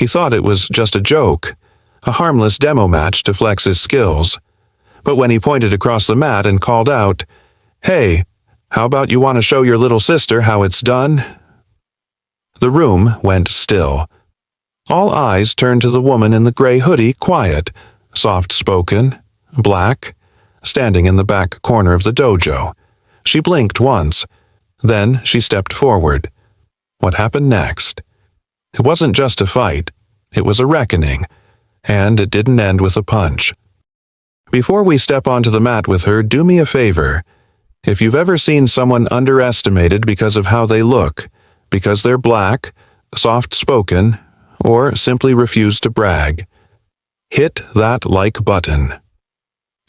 He thought it was just a joke, a harmless demo match to flex his skills. But when he pointed across the mat and called out, "Hey, how about you want to show your little sister how it's done?" The room went still. All eyes turned to the woman in the gray hoodie, quiet, soft-spoken, black, standing in the back corner of the dojo. She blinked once. Then she stepped forward. What happened next? It wasn't just a fight. It was a reckoning. And it didn't end with a punch. Before we step onto the mat with her, do me a favor. If you've ever seen someone underestimated because of how they look, because they're black, soft-spoken, or simply refuse to brag, hit that like button.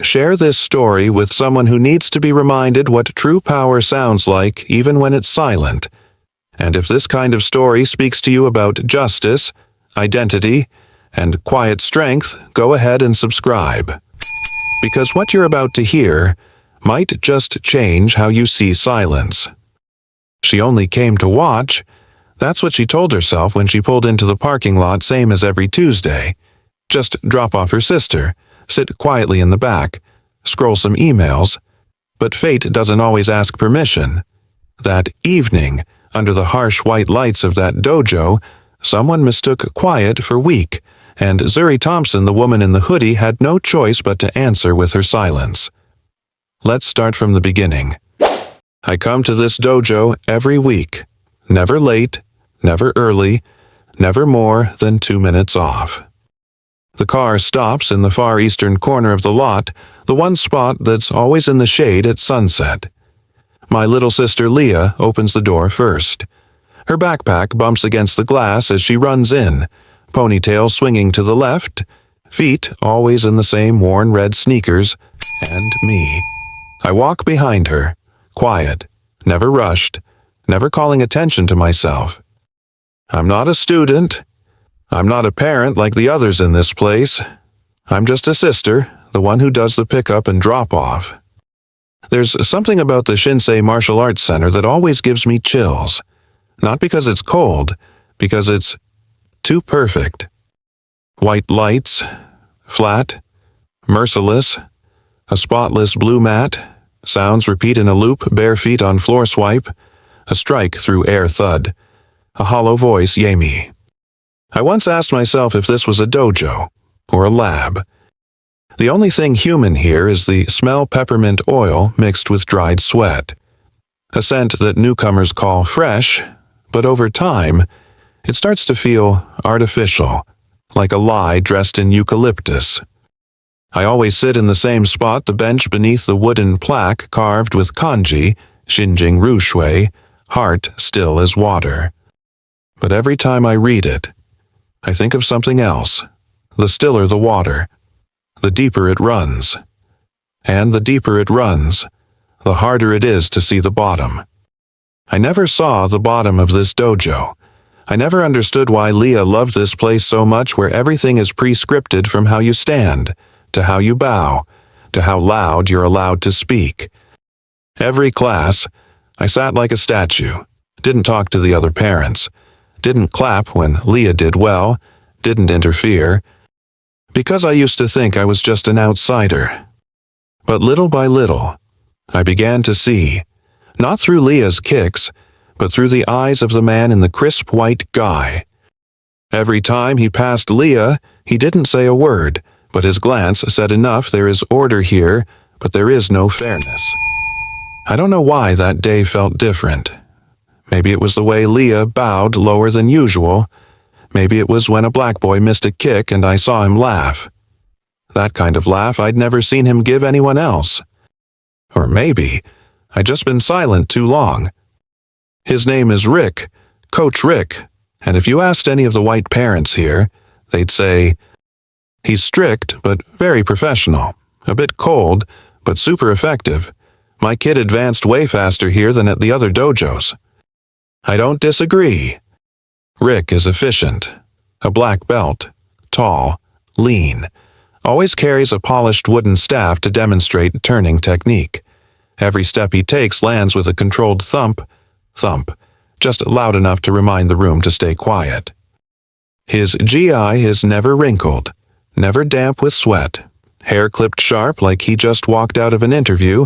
Share this story with someone who needs to be reminded what true power sounds like even when it's silent. And if this kind of story speaks to you about justice, identity, and quiet strength, go ahead and subscribe. Because what you're about to hear might just change how you see silence. She only came to watch. That's what she told herself when she pulled into the parking lot, same as every Tuesday. Just drop off her sister, sit quietly in the back, scroll some emails. But fate doesn't always ask permission. That evening, under the harsh white lights of that dojo, someone mistook quiet for weak, and Zuri Thompson, the woman in the hoodie, had no choice but to answer with her silence. Let's start from the beginning. I come to this dojo every week. Never late, never early, never more than 2 minutes off. The car stops in the far eastern corner of the lot, the one spot that's always in the shade at sunset. My little sister Leah opens the door first. Her backpack bumps against the glass as she runs in, ponytail swinging to the left, feet always in the same worn red sneakers, and me. I walk behind her, quiet, never rushed, never calling attention to myself. I'm not a student. I'm not a parent like the others in this place. I'm just a sister, the one who does the pickup and drop-off. There's something about the Shinsei Martial Arts Center that always gives me chills. Not because it's cold, because it's too perfect. White lights, flat, merciless, a spotless blue mat, sounds repeat in a loop, bare feet on floor swipe, a strike through air thud, a hollow voice yay me. I once asked myself if this was a dojo or a lab. The only thing human here is the smell peppermint oil mixed with dried sweat. A scent that newcomers call fresh, but over time, it starts to feel artificial, like a lie dressed in eucalyptus. I always sit in the same spot, the bench beneath the wooden plaque carved with kanji, Shinjing Rushui, heart still as water. But every time I read it, I think of something else. The stiller the water, the deeper it runs. And the deeper it runs, the harder it is to see the bottom. I never saw the bottom of this dojo. I never understood why Leah loved this place so much, where everything is pre-scripted from how you stand, to how you bow, to how loud you're allowed to speak. Every class, I sat like a statue, didn't talk to the other parents, didn't clap when Leah did well, didn't interfere, because I used to think I was just an outsider. But little by little, I began to see, not through Leah's kicks, but through the eyes of the man in the crisp white guy. Every time he passed Leah, he didn't say a word, but his glance said enough. There is order here, but there is no fairness. I don't know why that day felt different. Maybe it was the way Leah bowed lower than usual. Maybe it was when a black boy missed a kick and I saw him laugh. That kind of laugh I'd never seen him give anyone else. Or maybe I'd just been silent too long. His name is Rick, Coach Rick, and if you asked any of the white parents here, they'd say, he's strict but very professional, a bit cold but super effective. My kid advanced way faster here than at the other dojos. I don't disagree. Rick is efficient, a black belt, tall, lean, always carries a polished wooden staff to demonstrate turning technique. Every step he takes lands with a controlled thump, thump, just loud enough to remind the room to stay quiet. His GI is never wrinkled, never damp with sweat, hair clipped sharp like he just walked out of an interview,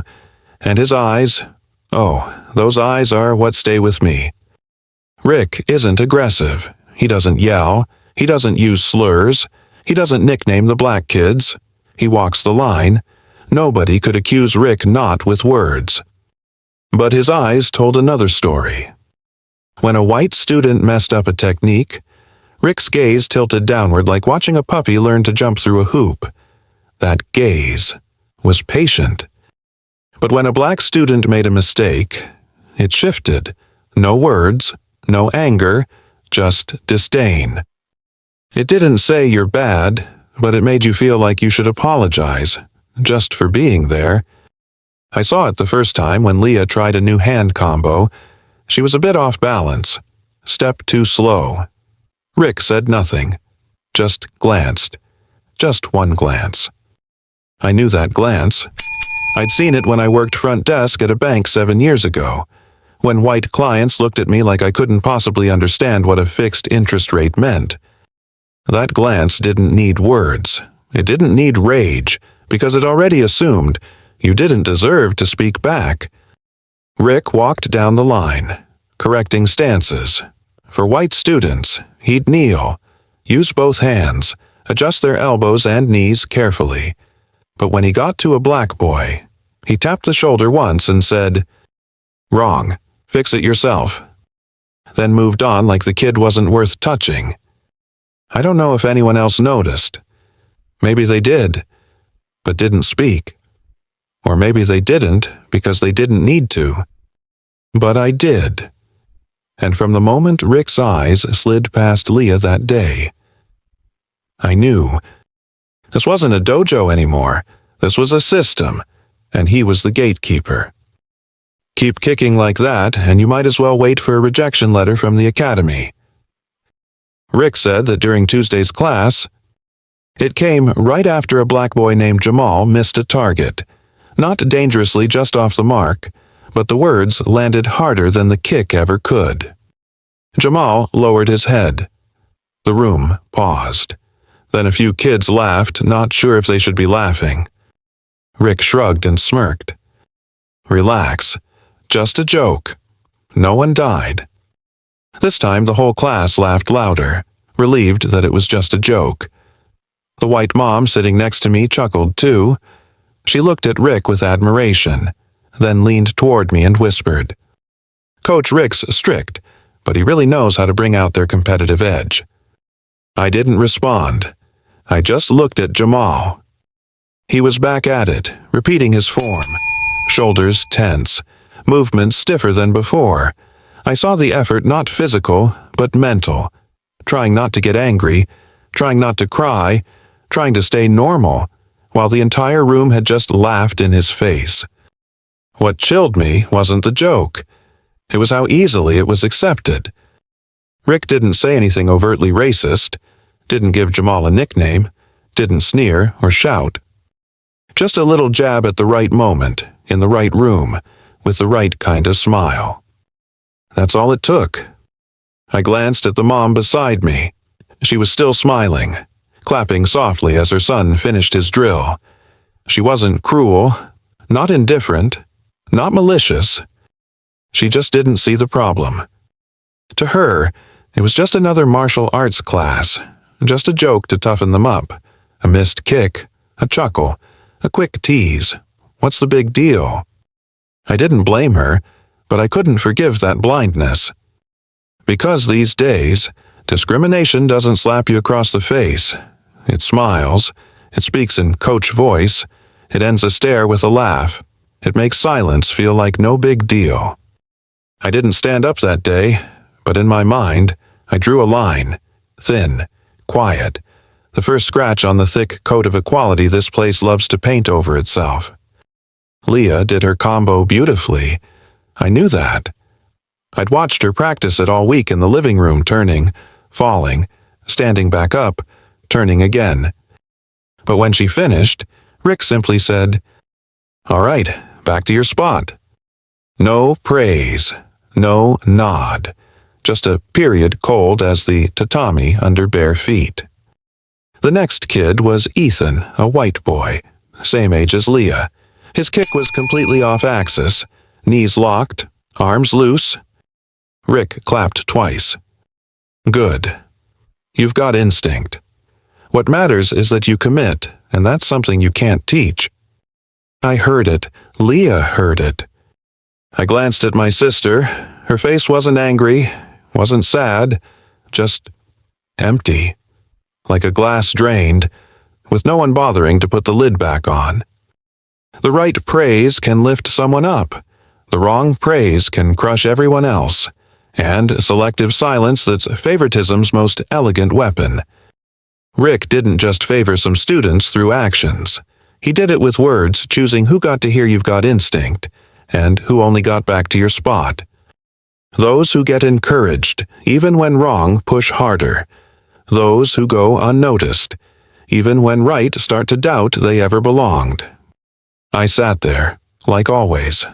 and his eyes, oh, those eyes are what stay with me. Rick isn't aggressive. He doesn't yell. He doesn't use slurs. He doesn't nickname the black kids. He walks the line. Nobody could accuse Rick not with words. But his eyes told another story. When a white student messed up a technique, Rick's gaze tilted downward like watching a puppy learn to jump through a hoop. That gaze was patient. But when a black student made a mistake, it shifted. No words, no anger, just disdain. It didn't say you're bad, but it made you feel like you should apologize, just for being there. I saw it the first time when Leah tried a new hand combo. She was a bit off balance, step too slow. Rick said nothing, just glanced, just one glance. I knew that glance. I'd seen it when I worked front desk at a bank 7 years ago, when white clients looked at me like I couldn't possibly understand what a fixed interest rate meant. That glance didn't need words. It didn't need rage, because it already assumed you didn't deserve to speak back. Rick walked down the line, correcting stances. For white students, he'd kneel, use both hands, adjust their elbows and knees carefully. But when he got to a black boy, he tapped the shoulder once and said, "Wrong, fix it yourself." Then moved on like the kid wasn't worth touching. I don't know if anyone else noticed. Maybe they did, but didn't speak. Or maybe they didn't because they didn't need to. But I did. And from the moment Rick's eyes slid past Leah that day, I knew. This wasn't a dojo anymore. This was a system, and he was the gatekeeper. Keep kicking like that, and you might as well wait for a rejection letter from the academy. Rick said that during Tuesday's class, it came right after a black boy named Jamal missed a target. Not dangerously just off the mark, but the words landed harder than the kick ever could. Jamal lowered his head. The room paused. Then a few kids laughed, not sure if they should be laughing. Rick shrugged and smirked. Relax. Just a joke. No one died. This time the whole class laughed louder, relieved that it was just a joke. The white mom sitting next to me chuckled too. She looked at Rick with admiration, then leaned toward me and whispered, "Coach Rick's strict, but he really knows how to bring out their competitive edge." I didn't respond. I just looked at Jamal. He was back at it, repeating his form, shoulders tense, movements stiffer than before. I saw the effort not physical, but mental, trying not to get angry, trying not to cry, trying to stay normal, while the entire room had just laughed in his face. What chilled me wasn't the joke. It was how easily it was accepted. Rick didn't say anything overtly racist, didn't give Jamal a nickname, didn't sneer or shout. Just a little jab at the right moment, in the right room, with the right kind of smile. That's all it took. I glanced at the mom beside me. She was still smiling, clapping softly as her son finished his drill. She wasn't cruel, not indifferent, not malicious. She just didn't see the problem. To her, it was just another martial arts class, just a joke to toughen them up, a missed kick, a chuckle, a quick tease. What's the big deal? I didn't blame her, but I couldn't forgive that blindness. Because these days, discrimination doesn't slap you across the face. It smiles, it speaks in coach voice, it ends a stare with a laugh. It makes silence feel like no big deal. I didn't stand up that day, but in my mind, I drew a line, thin, quiet, the first scratch on the thick coat of equality this place loves to paint over itself. Leah did her combo beautifully. I knew that. I'd watched her practice it all week in the living room, turning, falling, standing back up, turning again. But when she finished, Rick simply said, "All right, back to your spot." No praise, no nod, just a period cold as the tatami under bare feet. The next kid was Ethan, a white boy, same age as Leah. His kick was completely off axis, knees locked, arms loose. Rick clapped twice. Good. You've got instinct. What matters is that you commit, and that's something you can't teach. I heard it. Leah heard it. I glanced at my sister. Her face wasn't angry, wasn't sad, just empty, like a glass drained, with no one bothering to put the lid back on. The right praise can lift someone up. The wrong praise can crush everyone else, and selective silence that's favoritism's most elegant weapon. Rick didn't just favor some students through actions. He did it with words, choosing who got to hear you've got instinct, and who only got back to your spot. Those who get encouraged, even when wrong, push harder. Those who go unnoticed, even when right, start to doubt they ever belonged. I sat there, like always,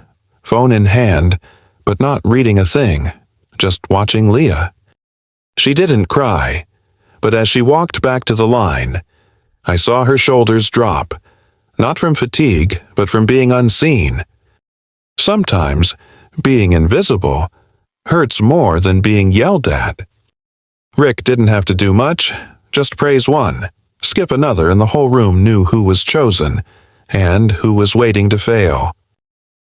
phone in hand, but not reading a thing, just watching Leah. She didn't cry, but as she walked back to the line, I saw her shoulders drop, not from fatigue, but from being unseen. Sometimes, being invisible hurts more than being yelled at. Rick didn't have to do much, just praise one, skip another, and the whole room knew who was chosen, and who was waiting to fail.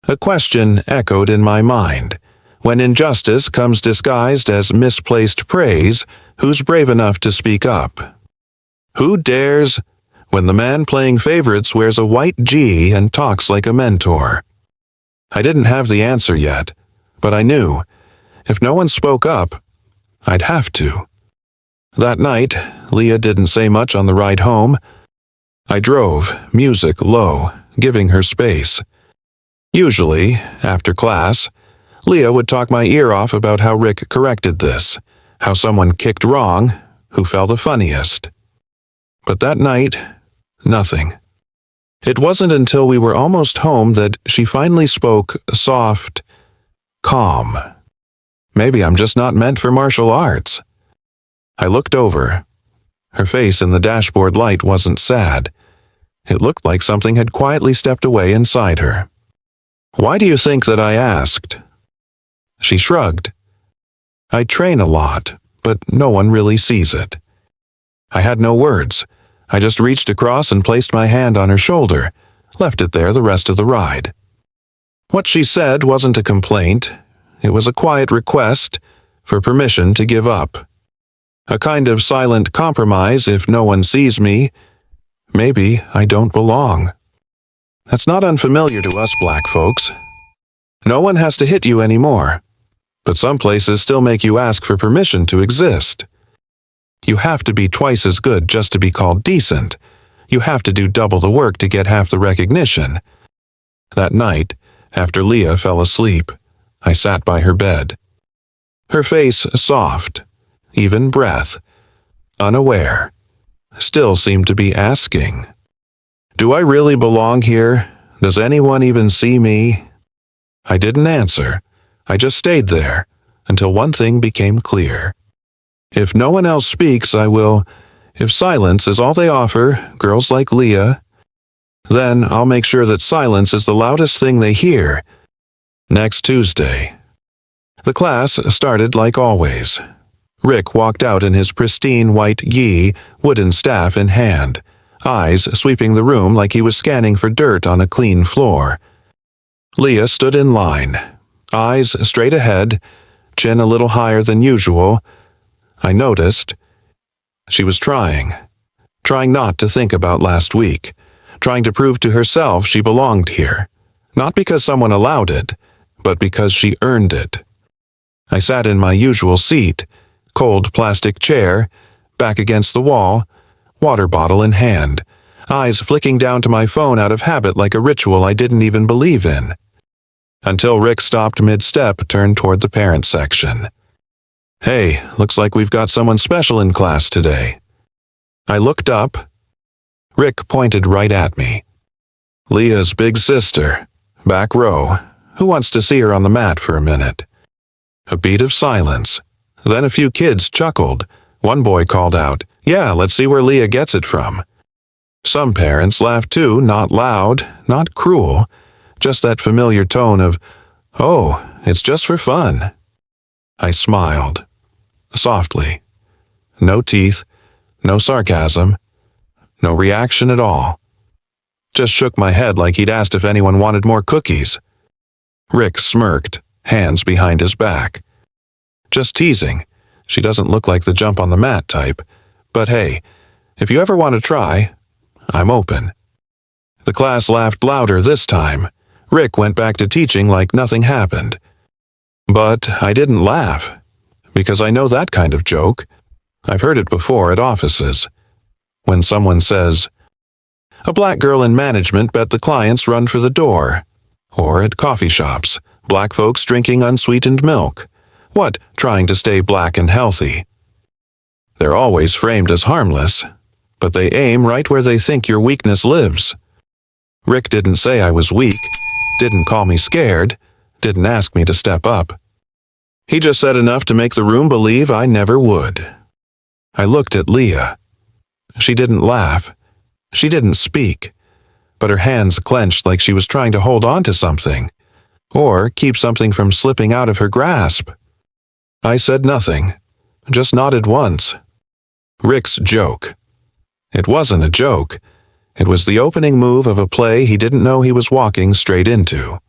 A question echoed in my mind. When injustice comes disguised as misplaced praise, who's brave enough to speak up? Who dares when the man playing favorites wears a white G and talks like a mentor? I didn't have the answer yet, but I knew, if no one spoke up, I'd have to. That night, Leah didn't say much on the ride home. I drove, music low, giving her space. Usually, after class, Leah would talk my ear off about how Rick corrected this, how someone kicked wrong, who fell the funniest. But that night, nothing. It wasn't until we were almost home that she finally spoke soft, calm. Maybe I'm just not meant for martial arts. I looked over. Her face in the dashboard light wasn't sad. It looked like something had quietly stepped away inside her. Why do you think that I asked? She shrugged. I train a lot, but no one really sees it. I had no words. I just reached across and placed my hand on her shoulder, left it there the rest of the ride. What she said wasn't a complaint. It was a quiet request for permission to give up. A kind of silent compromise. If no one sees me, maybe I don't belong. That's not unfamiliar to us black folks. No one has to hit you anymore, but some places still make you ask for permission to exist. You have to be twice as good just to be called decent. You have to do double the work to get half the recognition. That night, after Leah fell asleep, I sat by her bed. Her face soft, even breath, unaware, still seemed to be asking, do I really belong here? Does anyone even see me? I didn't answer. I just stayed there until one thing became clear. If no one else speaks, I will. If silence is all they offer, girls like Leah, then I'll make sure that silence is the loudest thing they hear. Next Tuesday. The class started like always. Rick walked out in his pristine white gi, wooden staff in hand, eyes sweeping the room like he was scanning for dirt on a clean floor. Leah stood in line, eyes straight ahead, chin a little higher than usual. I noticed. She was trying not to think about last week, trying to prove to herself she belonged here, not because someone allowed it, but because she earned it. I sat in my usual seat, cold plastic chair, back against the wall, water bottle in hand, eyes flicking down to my phone out of habit like a ritual I didn't even believe in. Until Rick stopped mid-step, turned toward the parents section. Hey, looks like we've got someone special in class today. I looked up. Rick pointed right at me. Leah's big sister, back row. Who wants to see her on the mat for a minute? A beat of silence. Then a few kids chuckled. One boy called out, "Yeah, let's see where Leah gets it from." Some parents laughed too, not loud, not cruel, just that familiar tone of, "Oh, it's just for fun." I smiled. Softly. No teeth, no sarcasm, no reaction at all. Just shook my head like he'd asked if anyone wanted more cookies. Rick smirked, hands behind his back. Just teasing. She doesn't look like the jump on the mat type. But hey, if you ever want to try, I'm open. The class laughed louder this time. Rick went back to teaching like nothing happened. But I didn't laugh, because I know that kind of joke. I've heard it before at offices. When someone says, "A black girl in management bet the clients run for the door." Or at coffee shops, black folks drinking unsweetened milk. What, trying to stay black and healthy? They're always framed as harmless, but they aim right where they think your weakness lives. Rick didn't say I was weak, didn't call me scared, didn't ask me to step up. He just said enough to make the room believe I never would. I looked at Leah. She didn't laugh. She didn't speak, but her hands clenched like she was trying to hold on to something, or keep something from slipping out of her grasp. I said nothing, just nodded once. Rick's joke. It wasn't a joke. It was the opening move of a play he didn't know he was walking straight into.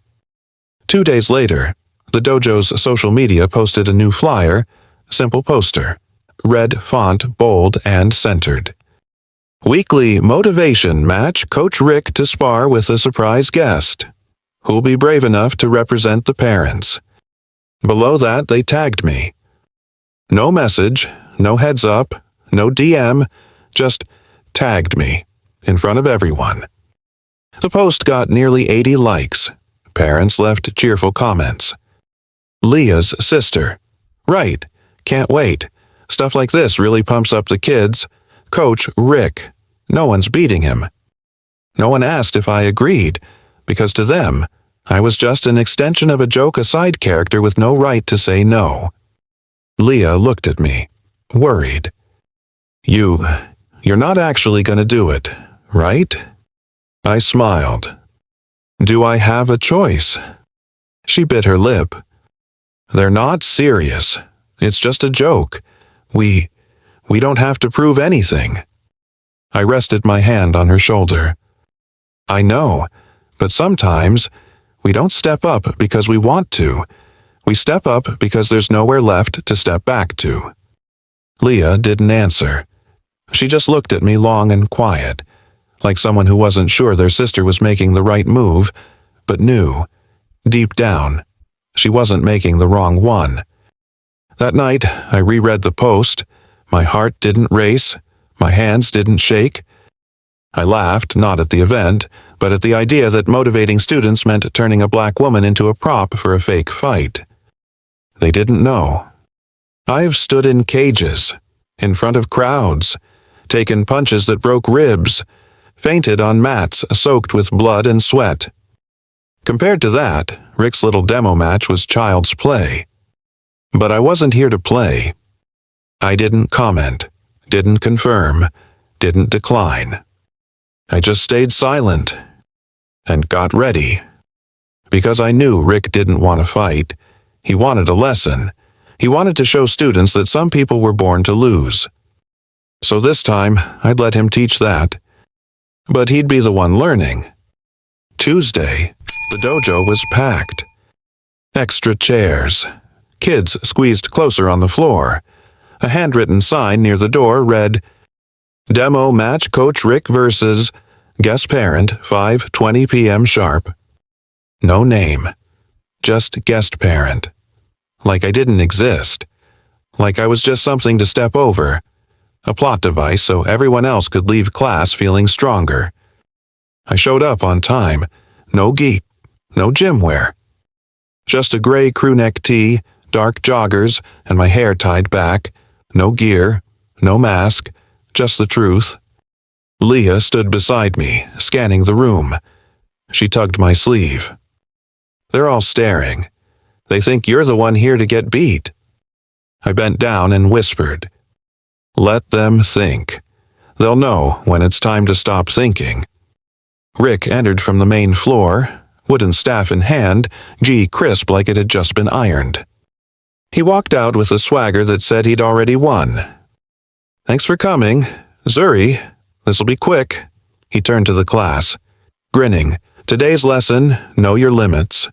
2 days later, the dojo's social media posted a new flyer, simple poster, red font, bold and centered. Weekly motivation match Coach Rick to spar with a surprise guest, who'll be brave enough to represent the parents. Below that, they tagged me. No message, no heads up, no DM, just tagged me, in front of everyone. The post got nearly 80 likes. Parents left cheerful comments. Leah's sister. Right, can't wait. Stuff like this really pumps up the kids. Coach Rick. No one's beating him. No one asked if I agreed, because to them, I was just an extension of a joke, a side character with no right to say no. Leah looked at me, worried. You're not actually going to do it, right? I smiled. Do I have a choice? She bit her lip. They're not serious. It's just a joke. We don't have to prove anything. I rested my hand on her shoulder. I know, but sometimes we don't step up because we want to. We step up because there's nowhere left to step back to. Leah didn't answer. She just looked at me long and quiet, like someone who wasn't sure their sister was making the right move, but knew, deep down, she wasn't making the wrong one. That night, I reread the post. My heart didn't race. My hands didn't shake. I laughed, not at the event, but at the idea that motivating students meant turning a black woman into a prop for a fake fight. They didn't know. I've stood in cages, in front of crowds, taken punches that broke ribs, fainted on mats soaked with blood and sweat. Compared to that, Rick's little demo match was child's play. But I wasn't here to play. I didn't comment, didn't confirm, didn't decline. I just stayed silent and got ready. Because I knew Rick didn't want to fight. He wanted a lesson. He wanted to show students that some people were born to lose. So this time, I'd let him teach that. But he'd be the one learning. Tuesday, the dojo was packed. Extra chairs. Kids squeezed closer on the floor. A handwritten sign near the door read, "Demo match Coach Rick versus guest parent, 5:20 p.m. sharp." No name. Just guest parent. Like I didn't exist. Like I was just something to step over. A plot device so everyone else could leave class feeling stronger. I showed up on time. No geek. No gym wear. Just a gray crewneck tee, dark joggers, and my hair tied back. No gear. No mask. Just the truth. Leah stood beside me, scanning the room. She tugged my sleeve. They're all staring. They think you're the one here to get beat. I bent down and whispered, "Let them think. They'll know when it's time to stop thinking." Rick entered from the main floor, wooden staff in hand, crisp like it had just been ironed. He walked out with a swagger that said he'd already won. "Thanks for coming. Zuri, this'll be quick." He turned to the class, grinning. "Today's lesson, know your limits."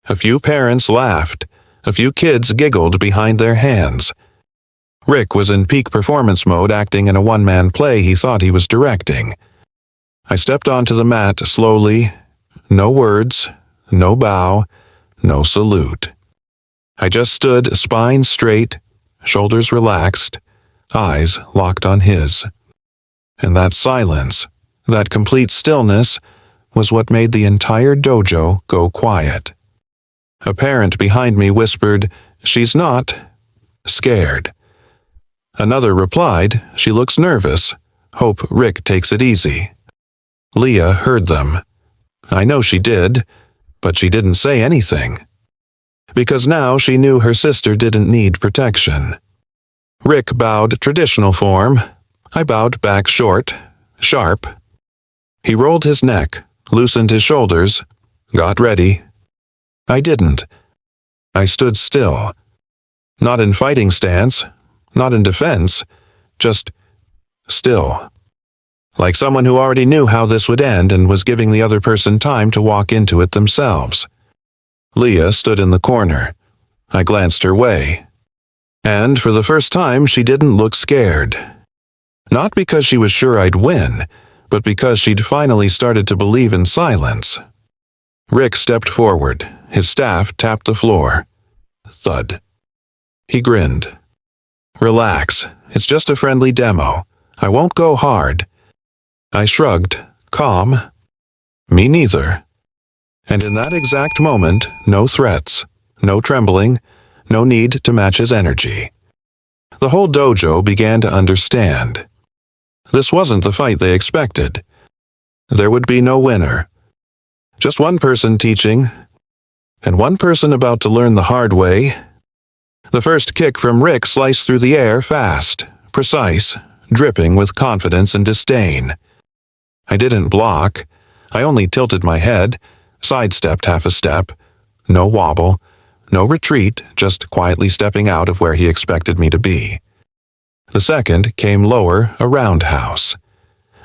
A few parents laughed. A few kids giggled behind their hands. Rick was in peak performance mode, acting in a one-man play he thought he was directing. I stepped onto the mat slowly. No words, no bow, no salute. I just stood spine straight, shoulders relaxed, eyes locked on his. And that silence, that complete stillness, was what made the entire dojo go quiet. A parent behind me whispered, "She's not scared." Another replied, "She looks nervous. Hope Rick takes it easy." Leah heard them. I know she did, but she didn't say anything. Because now she knew her sister didn't need protection. Rick bowed traditional form. I bowed back short, sharp. He rolled his neck, loosened his shoulders, got ready. I didn't. I stood still. Not in fighting stance, not in defense, just still. Like someone who already knew how this would end and was giving the other person time to walk into it themselves. Leah stood in the corner. I glanced her way. And for the first time, she didn't look scared. Not because she was sure I'd win, but because she'd finally started to believe in silence. Rick stepped forward. His staff tapped the floor. Thud. He grinned. "Relax. It's just a friendly demo. I won't go hard." I shrugged, calm. "Me neither." And in that exact moment, no threats, no trembling, no need to match his energy. The whole dojo began to understand. This wasn't the fight they expected. There would be no winner. Just one person teaching, and one person about to learn the hard way. The first kick from Rick sliced through the air fast, precise, dripping with confidence and disdain. I didn't block. I only tilted my head, sidestepped half a step. No wobble, no retreat, just quietly stepping out of where he expected me to be. The second came lower, a roundhouse.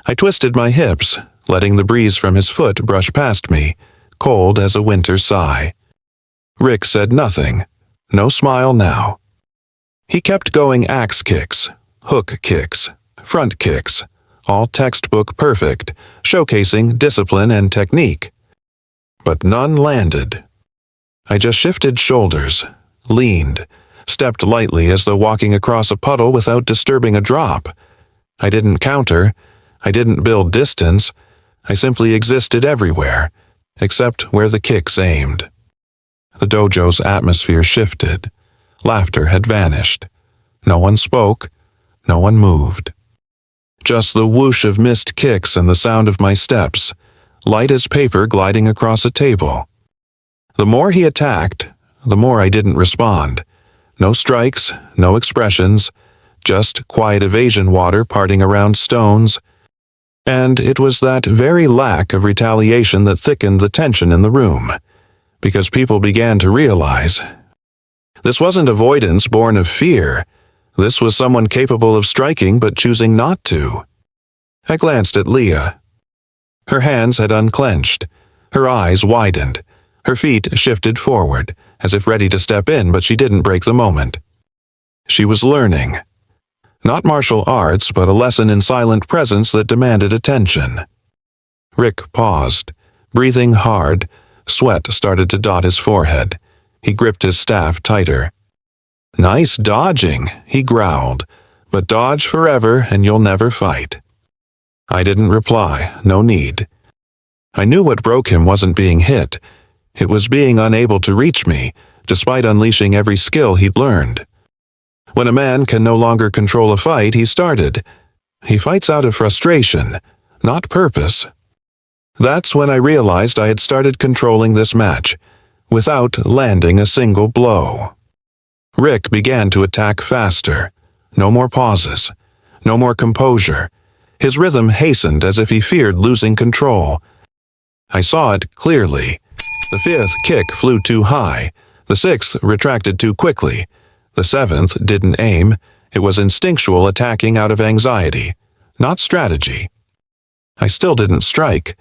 I twisted my hips, letting the breeze from his foot brush past me, cold as a winter sigh. Rick said nothing. No smile now. He kept going axe kicks, hook kicks, front kicks, all textbook perfect, showcasing discipline and technique. But none landed. I just shifted shoulders, leaned, stepped lightly as though walking across a puddle without disturbing a drop. I didn't counter. I didn't build distance. I simply existed everywhere, except where the kicks aimed. The dojo's atmosphere shifted. Laughter had vanished. No one spoke. No one moved. Just the whoosh of missed kicks and the sound of my steps, light as paper gliding across a table. The more he attacked, the more I didn't respond. No strikes, no expressions, just quiet evasion water parting around stones. And it was that very lack of retaliation that thickened the tension in the room, because people began to realize this wasn't avoidance born of fear. This was someone capable of striking but choosing not to. I glanced at Leah. Her hands had unclenched. Her eyes widened. Her feet shifted forward, as if ready to step in, but she didn't break the moment. She was learning. Not martial arts, but a lesson in silent presence that demanded attention. Rick paused, breathing hard. Sweat started to dot his forehead. He gripped his staff tighter. "Nice dodging," he growled, "but dodge forever and you'll never fight." I didn't reply, no need. I knew what broke him wasn't being hit. It was being unable to reach me, despite unleashing every skill he'd learned. When a man can no longer control a fight, he started. He fights out of frustration, not purpose. That's when I realized I had started controlling this match, without landing a single blow. Rick began to attack faster. No more pauses. No more composure. His rhythm hastened as if he feared losing control. I saw it clearly. The fifth kick flew too high. The sixth retracted too quickly. The seventh didn't aim. It was instinctual attacking out of anxiety, not strategy. I still didn't strike.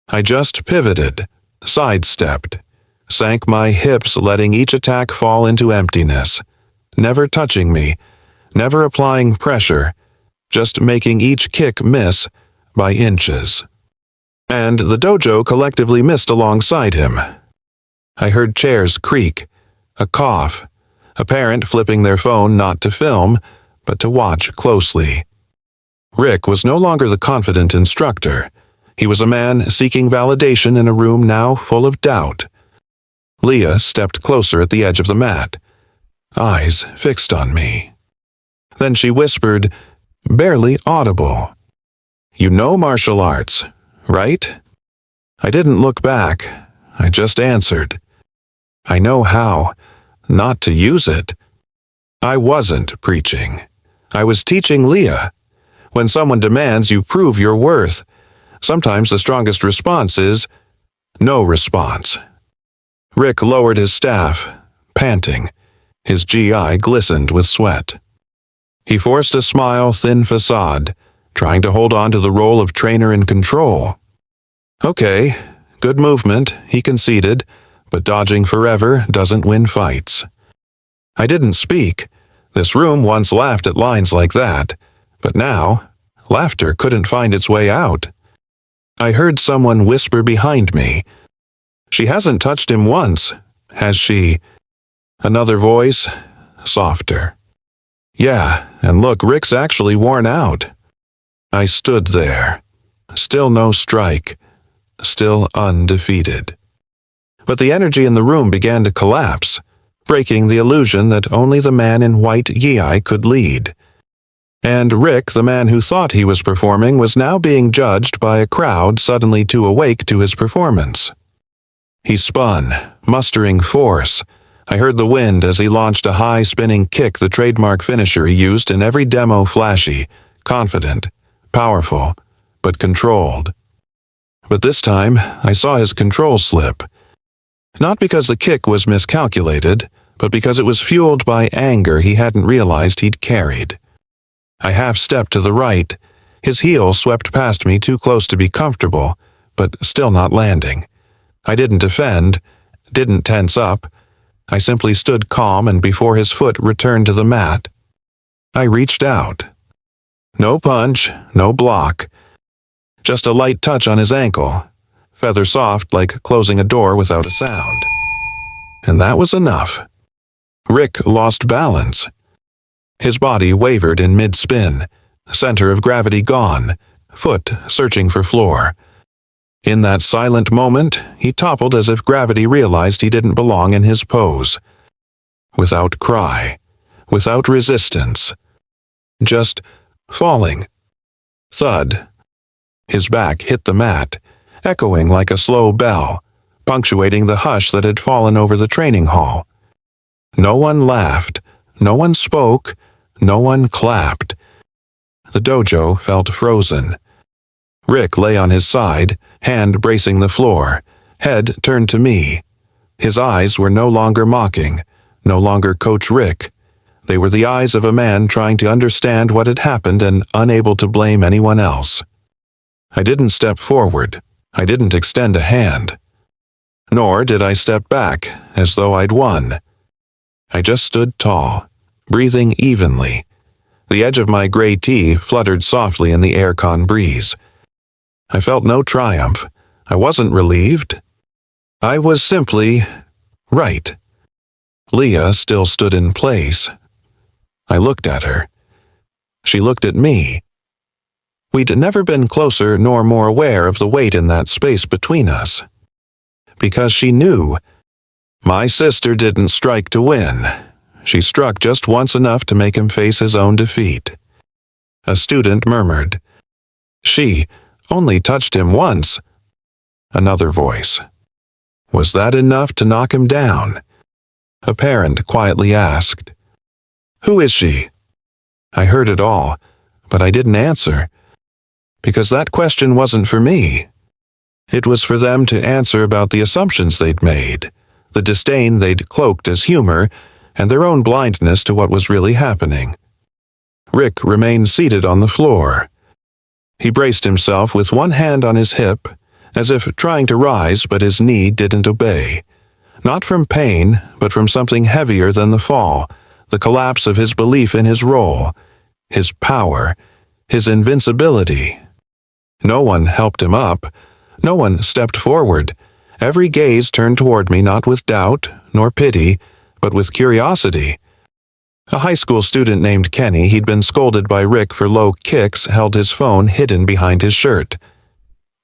I just pivoted, sidestepped, sank my hips, letting each attack fall into emptiness, never touching me, never applying pressure, just making each kick miss by inches. And the dojo collectively missed alongside him. I heard chairs creak, a cough, a parent flipping their phone not to film, but to watch closely. Rick was no longer the confident instructor. He was a man seeking validation in a room now full of doubt. Leah stepped closer at the edge of the mat, eyes fixed on me. Then she whispered, barely audible, "You know martial arts, right?" I didn't look back. I just answered, "I know how, not to use it." I wasn't preaching. I was teaching Leah. When someone demands you prove your worth, sometimes the strongest response is no response. Rick lowered his staff, panting. His GI glistened with sweat. He forced a smile, thin facade, trying to hold on to the role of trainer in control. "Okay, good movement," he conceded, "but dodging forever doesn't win fights." I didn't speak. This room once laughed at lines like that, but now, laughter couldn't find its way out. I heard someone whisper behind me, "She hasn't touched him once, has she?" Another voice, softer. "Yeah, and look, Rick's actually worn out." I stood there, still no strike, still undefeated. But the energy in the room began to collapse, breaking the illusion that only the man in white gi could lead. And Rick, the man who thought he was performing, was now being judged by a crowd suddenly too awake to his performance. He spun, mustering force. I heard the wind as he launched a high spinning kick, the trademark finisher he used in every demo, flashy, confident, powerful, but controlled. But this time, I saw his control slip. Not because the kick was miscalculated, but because it was fueled by anger he hadn't realized he'd carried. I half-stepped to the right. His heel swept past me too close to be comfortable, but still not landing. I didn't defend, didn't tense up. I simply stood calm, and before his foot returned to the mat, I reached out. No punch, no block. Just a light touch on his ankle, feather soft like closing a door without a sound. And that was enough. Rick lost balance. His body wavered in mid-spin, center of gravity gone, foot searching for floor. In that silent moment, he toppled as if gravity realized he didn't belong in his pose. Without cry, without resistance. Just falling. Thud. His back hit the mat, echoing like a slow bell, punctuating the hush that had fallen over the training hall. No one laughed, no one spoke, no one clapped. The dojo felt frozen. Rick lay on his side, hand bracing the floor, head turned to me. His eyes were no longer mocking, no longer Coach Rick. They were the eyes of a man trying to understand what had happened and unable to blame anyone else. I didn't step forward. I didn't extend a hand. Nor did I step back, as though I'd won. I just stood tall, breathing evenly. The edge of my gray tee fluttered softly in the aircon breeze. I felt no triumph. I wasn't relieved. I was simply right. Leah still stood in place. I looked at her. She looked at me. We'd never been closer nor more aware of the weight in that space between us. Because she knew. My sister didn't strike to win. She struck just once enough to make him face his own defeat. A student murmured. She only touched him once. Another voice. Was that enough to knock him down? a parent quietly asked. "Who is she?" I heard it all, but I didn't answer, because that question wasn't for me. It was for them to answer about the assumptions they'd made, the disdain they'd cloaked as humor, and their own blindness to what was really happening. Rick remained seated on the floor. He braced himself with one hand on his hip, as if trying to rise, but his knee didn't obey. Not from pain, but from something heavier than the fall, the collapse of his belief in his role, his power, his invincibility. No one helped him up. No one stepped forward. Every gaze turned toward me not with doubt, nor pity, but with curiosity. A high school student named Kenny, he'd been scolded by Rick for low kicks, held his phone hidden behind his shirt.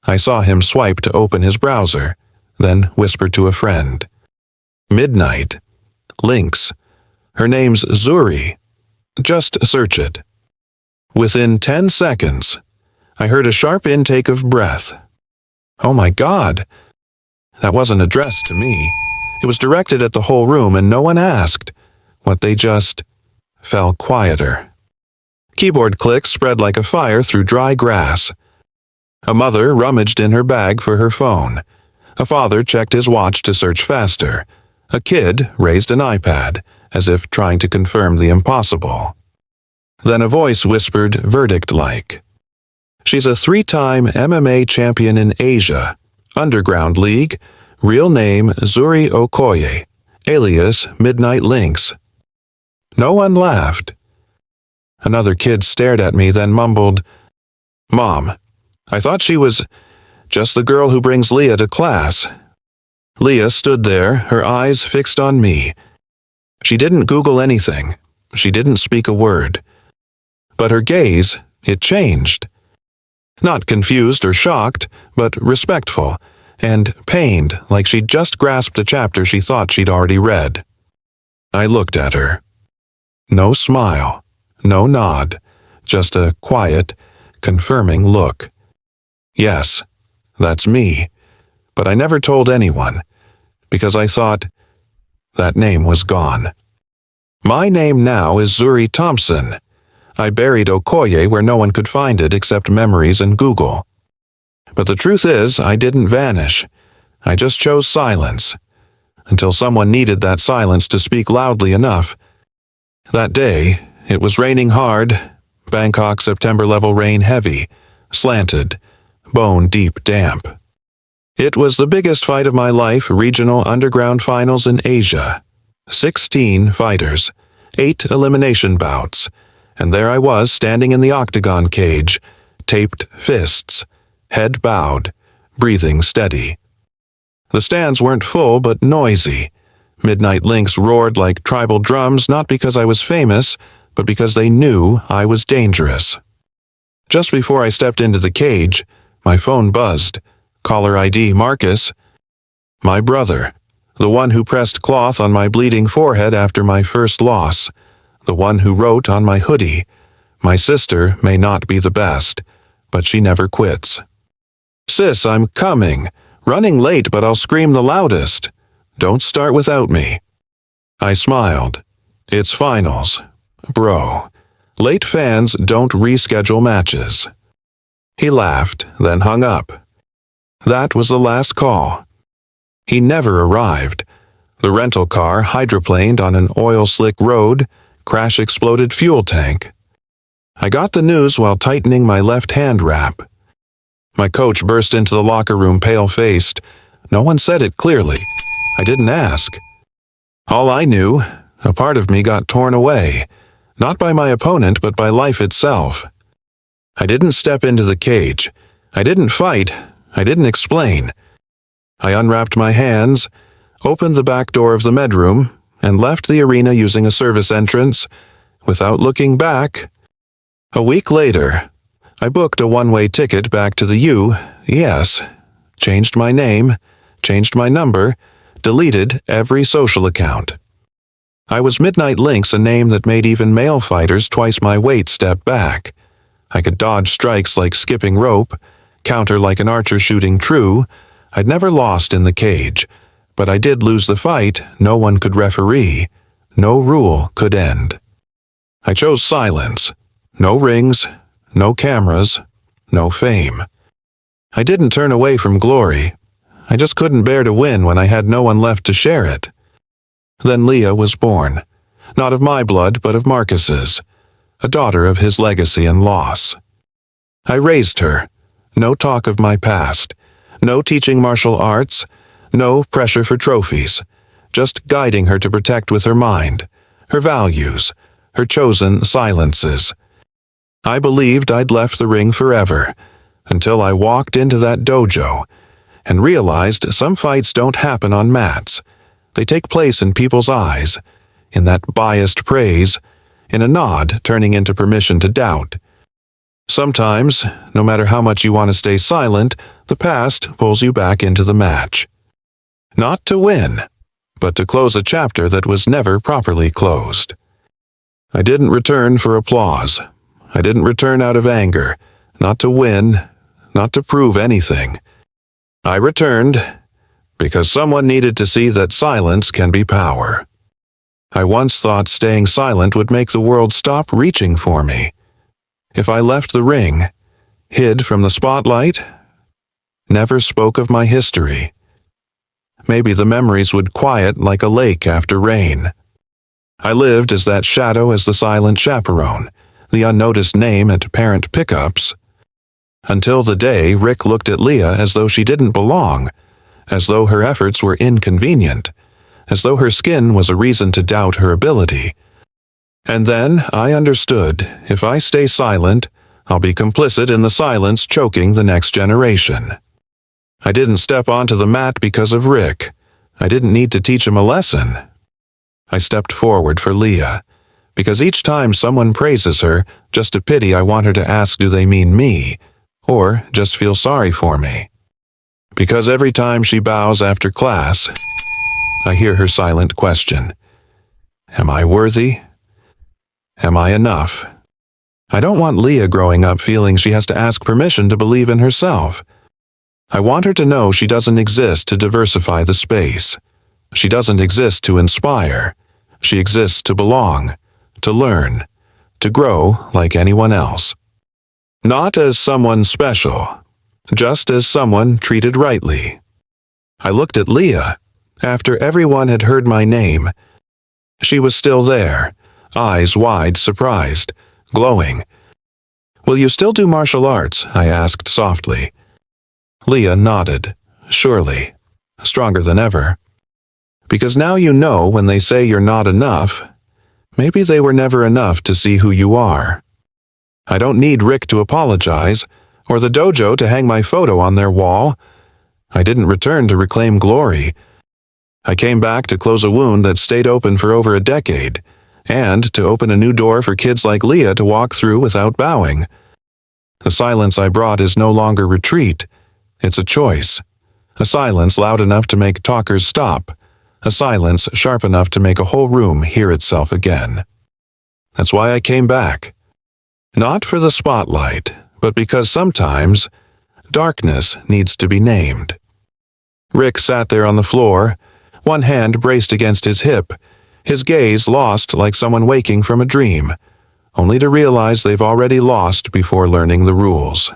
I saw him swipe to open his browser, then whispered to a friend. Midnight. Links. Her name's Zuri. Just search it. Within 10 seconds, I heard a sharp intake of breath. Oh my God! That wasn't addressed to me. It was directed at the whole room, and no one asked. What they just fell quieter. Keyboard clicks spread like a fire through dry grass. A mother rummaged in her bag for her phone. A father checked his watch to search faster. A kid raised an iPad, as if trying to confirm the impossible. Then a voice whispered verdict-like. She's a 3-time MMA champion in Asia. Underground League. Real name Zuri Okoye. Alias Midnight Lynx. No one laughed. Another kid stared at me, then mumbled, "Mom, I thought she was just the girl who brings Leah to class." Leah stood there, her eyes fixed on me. She didn't Google anything. She didn't speak a word. But her gaze, it changed. Not confused or shocked, but respectful, and pained like she'd just grasped a chapter she thought she'd already read. I looked at her. No smile, no nod, just a quiet, confirming look. Yes, that's me, but I never told anyone, because I thought that name was gone. My name now is Zuri Thompson. I buried Okoye where no one could find it except memories and Google. But the truth is, I didn't vanish. I just chose silence, until someone needed that silence to speak loudly enough. That day, it was raining hard, Bangkok September-level rain heavy, slanted, bone-deep damp. It was the biggest fight of my life, regional underground finals in Asia. 16 fighters, 8 elimination bouts, and there I was standing in the octagon cage, taped fists, head bowed, breathing steady. The stands weren't full but noisy. Midnight Lynx roared like tribal drums, not because I was famous, but because they knew I was dangerous. Just before I stepped into the cage, my phone buzzed. Caller ID Marcus. My brother, the one who pressed cloth on my bleeding forehead after my first loss, the one who wrote on my hoodie, "My sister may not be the best, but she never quits." "Sis, I'm coming. Running late, but I'll scream the loudest. Don't start without me." I smiled. It's finals. Bro. Late fans don't reschedule matches. He laughed, then hung up. That was the last call. He never arrived. The rental car hydroplaned on an oil-slick road, crash-exploded fuel tank. I got the news while tightening my left hand wrap. My coach burst into the locker room pale-faced. No one said it clearly. I didn't ask. All I knew, a part of me got torn away, not by my opponent but by life itself. I didn't step into the cage. I didn't fight. I didn't explain. I unwrapped my hands, opened the back door of the medroom, and left the arena using a service entrance, without looking back. A week later, I booked a one-way ticket back to the U.S., changed my name, changed my number, deleted every social account. I was Midnight Lynx, a name that made even male fighters twice my weight step back. I could dodge strikes like skipping rope, counter like an archer shooting true. I'd never lost in the cage, But I did lose the fight no one could referee, no rule could end. I chose silence. No rings, no cameras, no fame. I didn't turn away from glory. I just couldn't bear to win when I had no one left to share it. Then Leah was born, not of my blood but of Marcus's, a daughter of his legacy and loss. I raised her. No talk of my past, no teaching martial arts, no pressure for trophies, just guiding her to protect with her mind, her values, her chosen silences. I believed I'd left the ring forever, until I walked into that dojo and realized some fights don't happen on mats. They take place in people's eyes, in that biased praise, in a nod turning into permission to doubt. Sometimes, no matter how much you want to stay silent, the past pulls you back into the match. Not to win, but to close a chapter that was never properly closed. I didn't return for applause. I didn't return out of anger, not to win, not to prove anything. I returned because someone needed to see that silence can be power. I once thought staying silent would make the world stop reaching for me. If I left the ring, hid from the spotlight, never spoke of my history, maybe the memories would quiet like a lake after rain. I lived as that shadow, as the silent chaperone, the unnoticed name at parent pickups, until the day Rick looked at Leah as though she didn't belong, as though her efforts were inconvenient, as though her skin was a reason to doubt her ability. And then I understood, if I stay silent, I'll be complicit in the silence choking the next generation. I didn't step onto the mat because of Rick. I didn't need to teach him a lesson. I stepped forward for Leah, because each time someone praises her, just a pity I want her to ask, do they mean me, or just feel sorry for me? Because every time she bows after class, I hear her silent question. Am I worthy? Am I enough? I don't want Leah growing up feeling she has to ask permission to believe in herself. I want her to know she doesn't exist to diversify the space. She doesn't exist to inspire. She exists to belong, to learn, to grow like anyone else. Not as someone special, just as someone treated rightly. I looked at Leah. After everyone had heard my name, she was still there, eyes wide, surprised, glowing. Will you still do martial arts? I asked softly. Leah nodded, surely, stronger than ever. Because now you know when they say you're not enough, maybe they were never enough to see who you are. I don't need Rick to apologize, or the dojo to hang my photo on their wall. I didn't return to reclaim glory. I came back to close a wound that stayed open for over a decade, and to open a new door for kids like Leah to walk through without bowing. The silence I brought is no longer retreat. It's a choice. A silence loud enough to make talkers stop. A silence sharp enough to make a whole room hear itself again. That's why I came back. Not for the spotlight, but because sometimes darkness needs to be named. Rick sat there on the floor, one hand braced against his hip, his gaze lost like someone waking from a dream, only to realize they've already lost before learning the rules.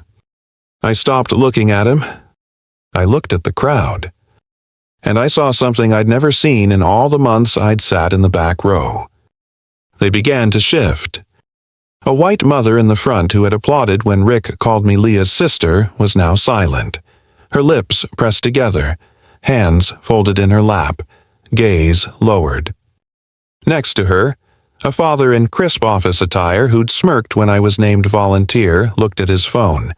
I stopped looking at him. I looked at the crowd. And I saw something I'd never seen in all the months I'd sat in the back row. They began to shift. A white mother in the front who had applauded when Rick called me Leah's sister was now silent, her lips pressed together, hands folded in her lap, gaze lowered. Next to her, a father in crisp office attire who'd smirked when I was named volunteer looked at his phone,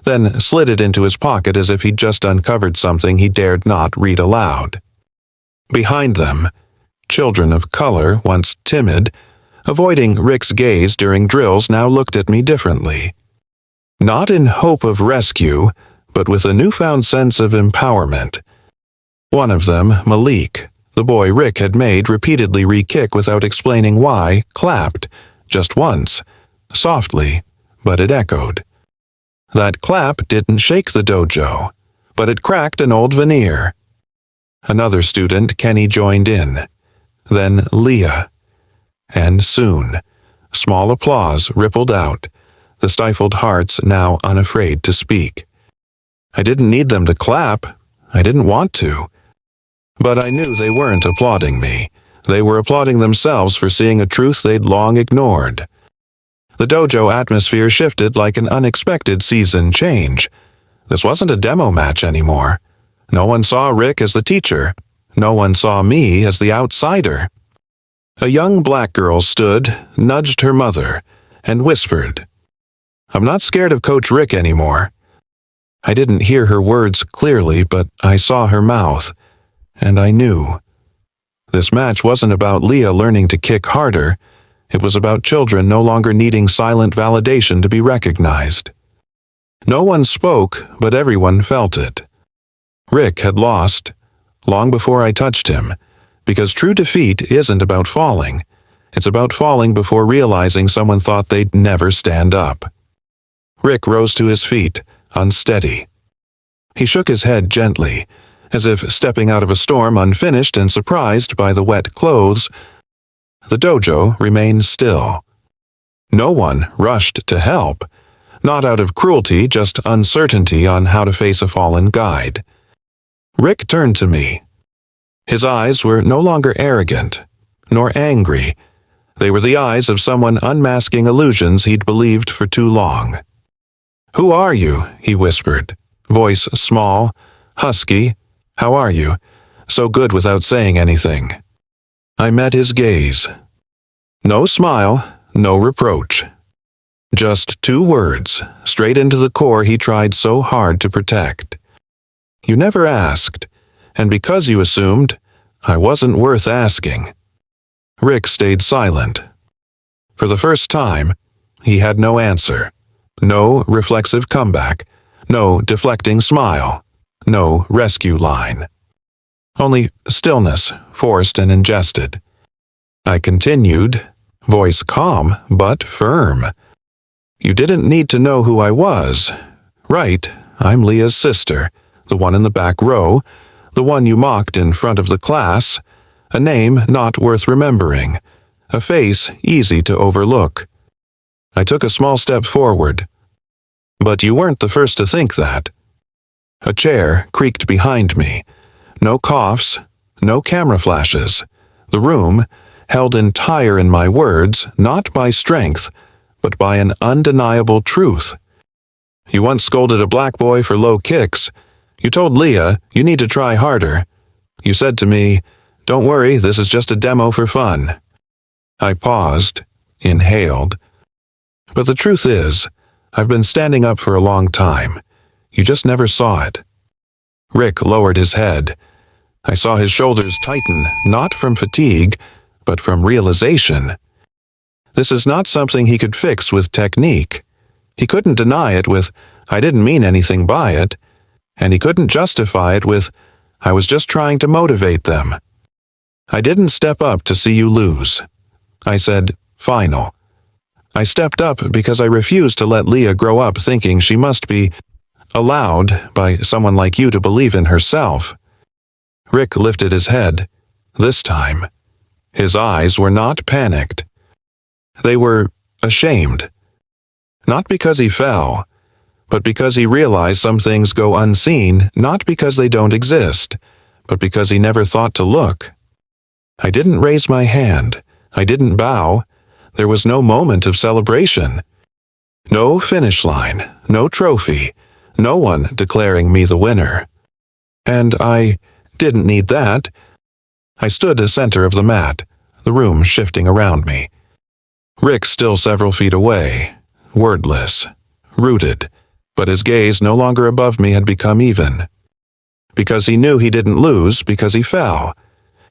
then slid it into his pocket as if he'd just uncovered something he dared not read aloud. Behind them, children of color, once timid, avoiding Rick's gaze during drills, now looked at me differently. Not in hope of rescue, but with a newfound sense of empowerment. One of them, Malik, the boy Rick had made repeatedly re-kick without explaining why, clapped, just once, softly, but it echoed. That clap didn't shake the dojo, but it cracked an old veneer. Another student, Kenny, joined in. Then Leah. And soon, small applause rippled out, the stifled hearts now unafraid to speak. I didn't need them to clap. I didn't want to. But I knew they weren't applauding me. They were applauding themselves for seeing a truth they'd long ignored. The dojo atmosphere shifted like an unexpected season change. This wasn't a demo match anymore. No one saw Rick as the teacher. No one saw me as the outsider. A young black girl stood, nudged her mother, and whispered, "I'm not scared of Coach Rick anymore." I didn't hear her words clearly, but I saw her mouth, and I knew. This match wasn't about Leah learning to kick harder. It was about children no longer needing silent validation to be recognized. No one spoke, but everyone felt it. Rick had lost, long before I touched him, because true defeat isn't about falling. It's about falling before realizing someone thought they'd never stand up. Rick rose to his feet, unsteady. He shook his head gently, as if stepping out of a storm unfinished and surprised by the wet clothes. The dojo remained still. No one rushed to help, not out of cruelty, just uncertainty on how to face a fallen guide. Rick turned to me. His eyes were no longer arrogant, nor angry. They were the eyes of someone unmasking illusions he'd believed for too long. "Who are you?" he whispered, voice small, husky. "How are you?" So good without saying anything. I met his gaze. No smile, no reproach. Just two words, straight into the core he tried so hard to protect. "You never asked, and because you assumed, I wasn't worth asking." Rick stayed silent. For the first time, he had no answer. No reflexive comeback, no deflecting smile, no rescue line. Only stillness, forced and ingested. I continued, voice calm but firm. "You didn't need to know who I was. Right, I'm Leah's sister, the one in the back row, the one you mocked in front of the class, a name not worth remembering, a face easy to overlook." I took a small step forward. "But you weren't the first to think that." A chair creaked behind me. No coughs, no camera flashes. The room, held entire in my words, not by strength, but by an undeniable truth. "You once scolded a black boy for low kicks. You told Leah, you need to try harder. You said to me, 'Don't worry, this is just a demo for fun.'" I paused, inhaled. "But the truth is, I've been standing up for a long time. You just never saw it." Rick lowered his head. I saw his shoulders tighten, not from fatigue, but from realization. This is not something he could fix with technique. He couldn't deny it with, "I didn't mean anything by it," and he couldn't justify it with, "I was just trying to motivate them." I didn't step up to see you lose. I said, "Final." I stepped up because I refused to let Leah grow up thinking she must be allowed by someone like you to believe in herself. Rick lifted his head, this time. His eyes were not panicked. They were ashamed. Not because he fell, but because he realized some things go unseen, not because they don't exist, but because he never thought to look. I didn't raise my hand. I didn't bow. There was no moment of celebration. No finish line, no trophy, no one declaring me the winner. And I didn't need that. I stood the center of the mat, the room shifting around me. Rick still several feet away, wordless, rooted, but his gaze no longer above me had become even. Because he knew he didn't lose, because he fell.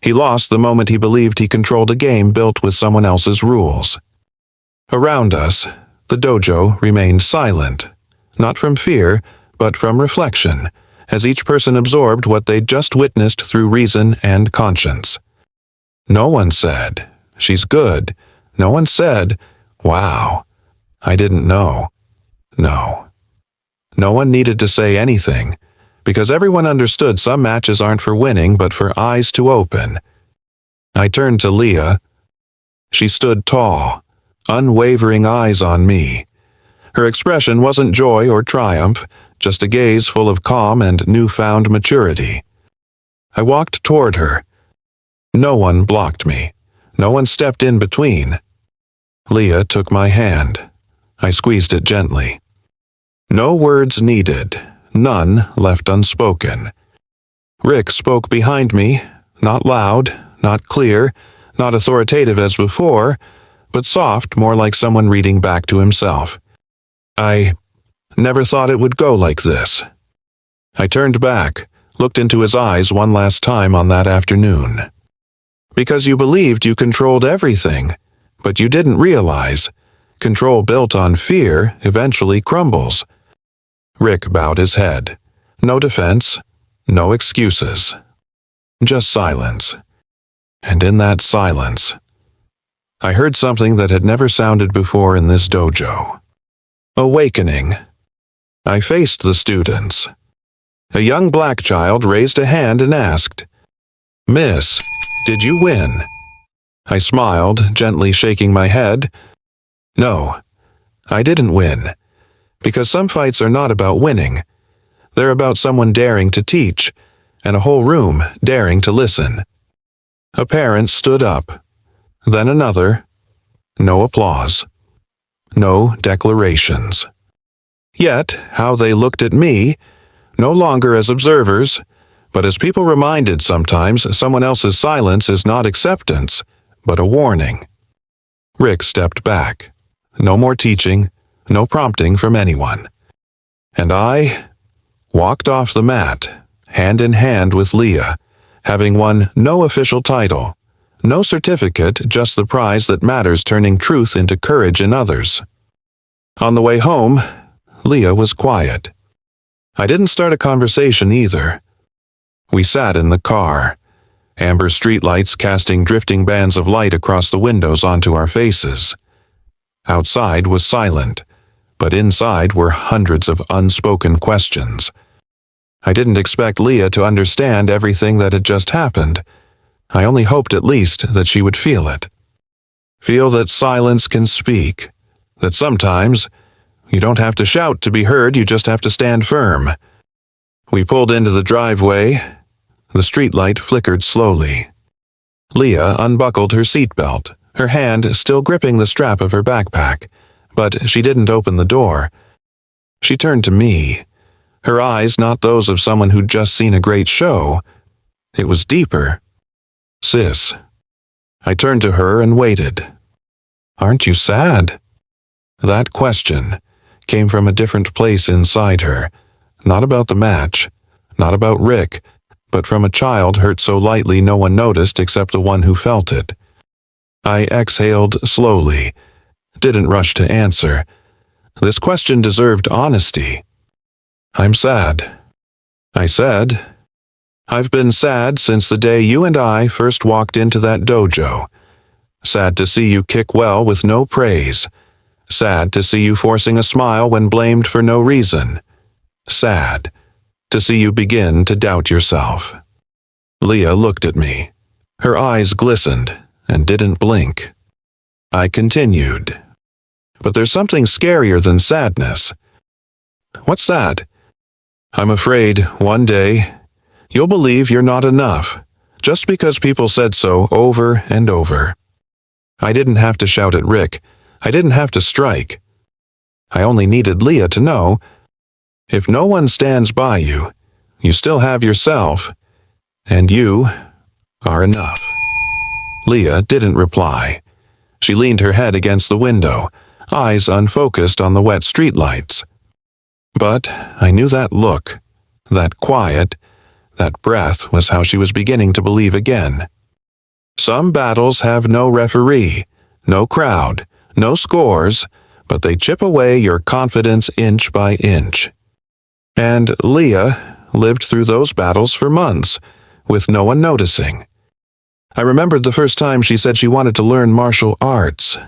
He lost the moment he believed he controlled a game built with someone else's rules. Around us, the dojo remained silent, not from fear, but from reflection, as each person absorbed what they'd just witnessed through reason and conscience. No one said, "She's good." No one said, "Wow, I didn't know." No. No one needed to say anything, because everyone understood some matches aren't for winning but for eyes to open. I turned to Leah. She stood tall, unwavering eyes on me. Her expression wasn't joy or triumph, just a gaze full of calm and newfound maturity. I walked toward her. No one blocked me. No one stepped in between. Leah took my hand. I squeezed it gently. No words needed, none left unspoken. Rick spoke behind me, not loud, not clear, not authoritative as before, but soft, more like someone reading back to himself. I never thought it would go like this. I turned back, looked into his eyes one last time on that afternoon. Because you believed you controlled everything, but you didn't realize control built on fear eventually crumbles. Rick bowed his head. No defense, no excuses. Just silence. And in that silence, I heard something that had never sounded before in this dojo. Awakening. I faced the students. A young black child raised a hand and asked, "Miss, did you win?" I smiled, gently shaking my head. No, I didn't win. Because some fights are not about winning. They're about someone daring to teach, and a whole room daring to listen. A parent stood up. Then another. No applause. No declarations. Yet, how they looked at me, no longer as observers, but as people reminded sometimes someone else's silence is not acceptance, but a warning. Rick stepped back. No more teaching, no prompting from anyone. And I walked off the mat, hand in hand with Leah, having won no official title, no certificate, just the prize that matters, turning truth into courage in others. On the way home, Leah was quiet. I didn't start a conversation either. We sat in the car, amber streetlights casting drifting bands of light across the windows onto our faces. Outside was silent, but inside were hundreds of unspoken questions. I didn't expect Leah to understand everything that had just happened. I only hoped at least that she would feel it. Feel that silence can speak, that sometimes you don't have to shout to be heard, you just have to stand firm. We pulled into the driveway. The streetlight flickered slowly. Leah unbuckled her seatbelt, her hand still gripping the strap of her backpack, but she didn't open the door. She turned to me, her eyes not those of someone who'd just seen a great show. It was deeper. "Sis." I turned to her and waited. "Aren't you sad?" That question came from a different place inside her, not about the match, not about Rick, but from a child hurt so lightly no one noticed except the one who felt it. I exhaled slowly, didn't rush to answer. This question deserved honesty. "I'm sad," I said. "I've been sad since the day you and I first walked into that dojo. Sad to see you kick well with no praise. Sad to see you forcing a smile when blamed for no reason. Sad to see you begin to doubt yourself." Leah looked at me. Her eyes glistened and didn't blink. I continued. "But there's something scarier than sadness." "What's that?" "I'm afraid one day you'll believe you're not enough, just because people said so over and over." I didn't have to shout at Rick. I didn't have to strike. I only needed Leah to know, if no one stands by you, you still have yourself, and you are enough. Leah didn't reply. She leaned her head against the window, eyes unfocused on the wet streetlights. But I knew that look, that quiet, that breath was how she was beginning to believe again. Some battles have no referee, no crowd, no scores, but they chip away your confidence inch by inch. And Leah lived through those battles for months, with no one noticing. I remembered the first time she said she wanted to learn martial arts.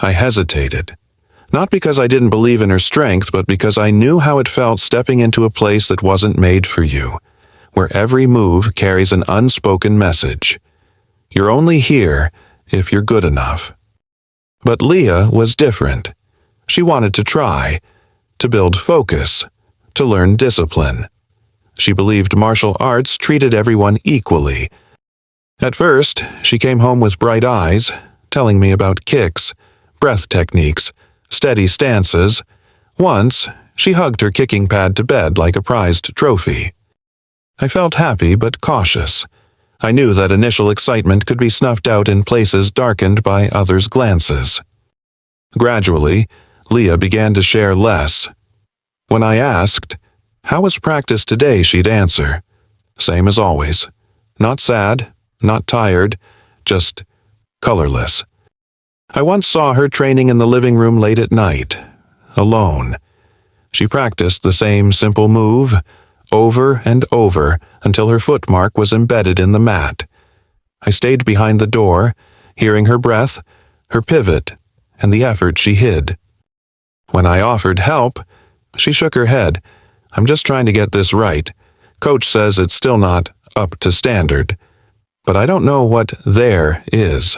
I hesitated. Not because I didn't believe in her strength, but because I knew how it felt stepping into a place that wasn't made for you, where every move carries an unspoken message. You're only here if you're good enough. But Leah was different. She wanted to try, to build focus, to learn discipline. She believed martial arts treated everyone equally. At first, she came home with bright eyes, telling me about kicks, breath techniques, steady stances. Once, she hugged her kicking pad to bed like a prized trophy. I felt happy but cautious. I knew that initial excitement could be snuffed out in places darkened by others' glances. Gradually, Leah began to share less. When I asked, "How was practice today?" she'd answer, "Same as always. Not sad, not tired, just colorless." I once saw her training in the living room late at night, alone. She practiced the same simple move, over and over, until her footmark was embedded in the mat. I stayed behind the door, hearing her breath, her pivot, and the effort she hid. When I offered help, she shook her head. "I'm just trying to get this right. Coach says it's still not up to standard." But I don't know what there is.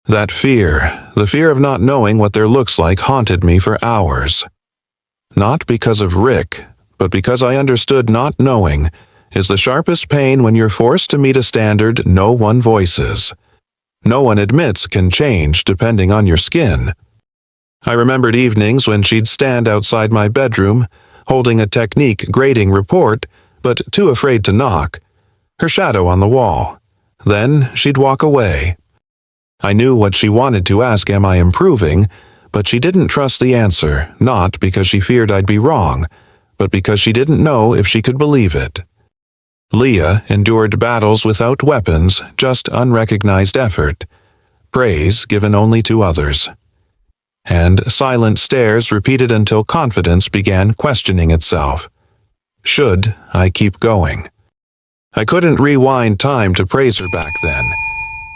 That fear, the fear of not knowing what there looks like, haunted me for hours. Not because of Rick, but because I understood not knowing is the sharpest pain when you're forced to meet a standard no one voices. No one admits can change depending on your skin. I remembered evenings when she'd stand outside my bedroom, holding a technique grading report, but too afraid to knock, her shadow on the wall. Then she'd walk away. I knew what she wanted to ask, "Am I improving?" But she didn't trust the answer, not because she feared I'd be wrong, but because she didn't know if she could believe it. Leah endured battles without weapons, just unrecognized effort, praise given only to others, and silent stares repeated until confidence began questioning itself. Should I keep going? I couldn't rewind time to praise her back then,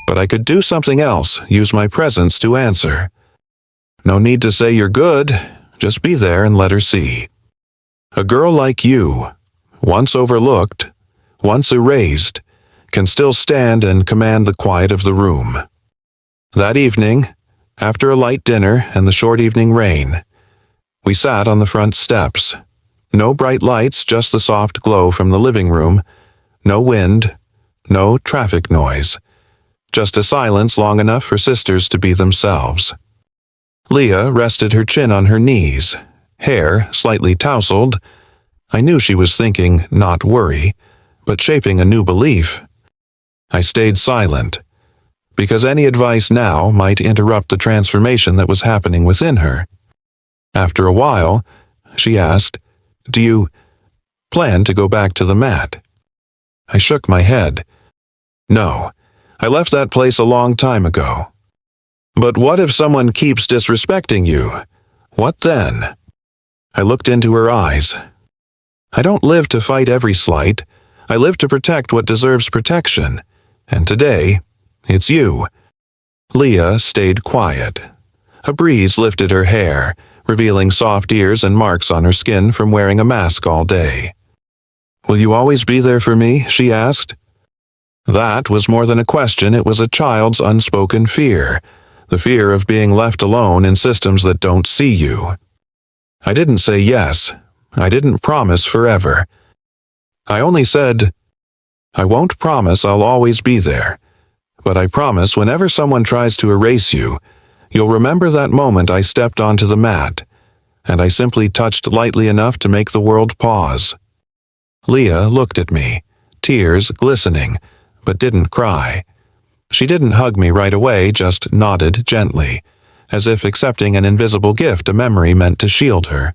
but I could do something else, use my presence to answer. No need to say you're good, just be there and let her see. A girl like you, once overlooked, once erased, can still stand and command the quiet of the room. That evening, after a light dinner and the short evening rain, we sat on the front steps. No bright lights, just the soft glow from the living room. No wind, no traffic noise. Just a silence long enough for sisters to be themselves. Leah rested her chin on her knees, hair slightly tousled. I knew she was thinking, not worry, but shaping a new belief. I stayed silent, because any advice now might interrupt the transformation that was happening within her. After a while, she asked, "Do you plan to go back to the mat?" I shook my head. "No, I left that place a long time ago." "But what if someone keeps disrespecting you? What then?" I looked into her eyes. "I don't live to fight every slight. I live to protect what deserves protection. And today, it's you." Leah stayed quiet. A breeze lifted her hair, revealing soft ears and marks on her skin from wearing a mask all day. "Will you always be there for me?" she asked. That was more than a question, it was a child's unspoken fear, the fear of being left alone in systems that don't see you. I didn't say yes. I didn't promise forever. I only said, "I won't promise I'll always be there, but I promise whenever someone tries to erase you, you'll remember that moment I stepped onto the mat, and I simply touched lightly enough to make the world pause." Leah looked at me, tears glistening, but didn't cry. She didn't hug me right away, just nodded gently, as if accepting an invisible gift a memory meant to shield her.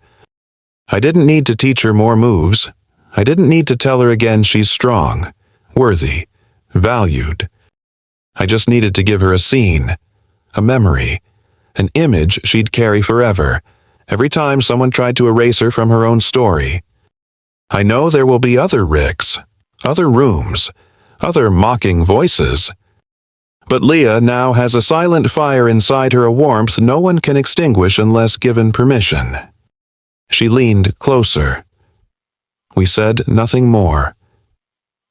I didn't need to teach her more moves. I didn't need to tell her again she's strong, worthy, valued. I just needed to give her a scene, a memory, an image she'd carry forever, every time someone tried to erase her from her own story. I know there will be other Ricks, other rooms, other mocking voices. But Leah now has a silent fire inside her, a warmth no one can extinguish unless given permission. She leaned closer. We said nothing more.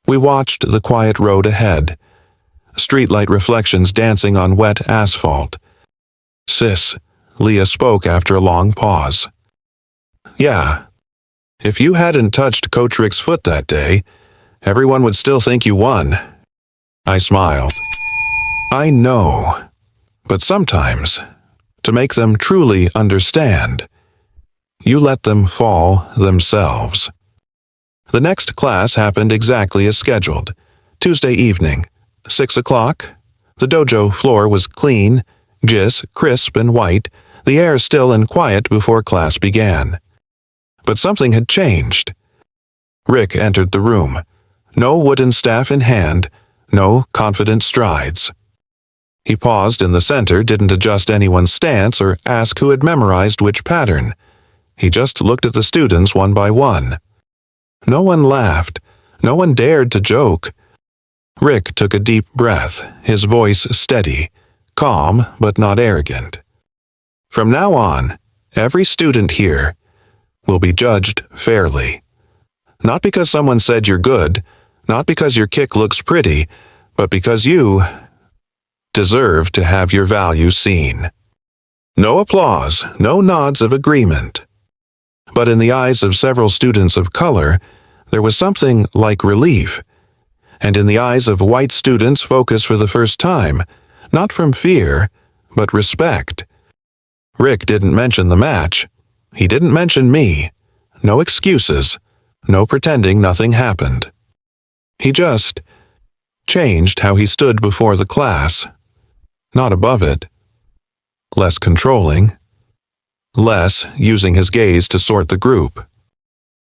We watched the quiet road ahead, streetlight reflections dancing on wet asphalt. "Sis," Leah spoke after a long pause. "Yeah. If you hadn't touched Coach Rick's foot that day, everyone would still think you won." I smiled. "I know. But sometimes, to make them truly understand, you let them fall themselves." The next class happened exactly as scheduled. Tuesday evening, 6 o'clock. The dojo floor was clean, crisp and white, the air still and quiet before class began. But something had changed. Rick entered the room. No wooden staff in hand, no confident strides. He paused in the center, didn't adjust anyone's stance or ask who had memorized which pattern. He just looked at the students one by one. No one laughed. No one dared to joke. Rick took a deep breath, his voice steady, calm but not arrogant. "From now on, every student here will be judged fairly. Not because someone said you're good, not because your kick looks pretty, but because you deserve to have your value seen." No applause, no nods of agreement. But in the eyes of several students of color, there was something like relief. And in the eyes of white students, focus for the first time, not from fear, but respect. Rick didn't mention the match. He didn't mention me. No excuses. No pretending nothing happened. He just changed how he stood before the class. Not above it. Less controlling. Less using his gaze to sort the group.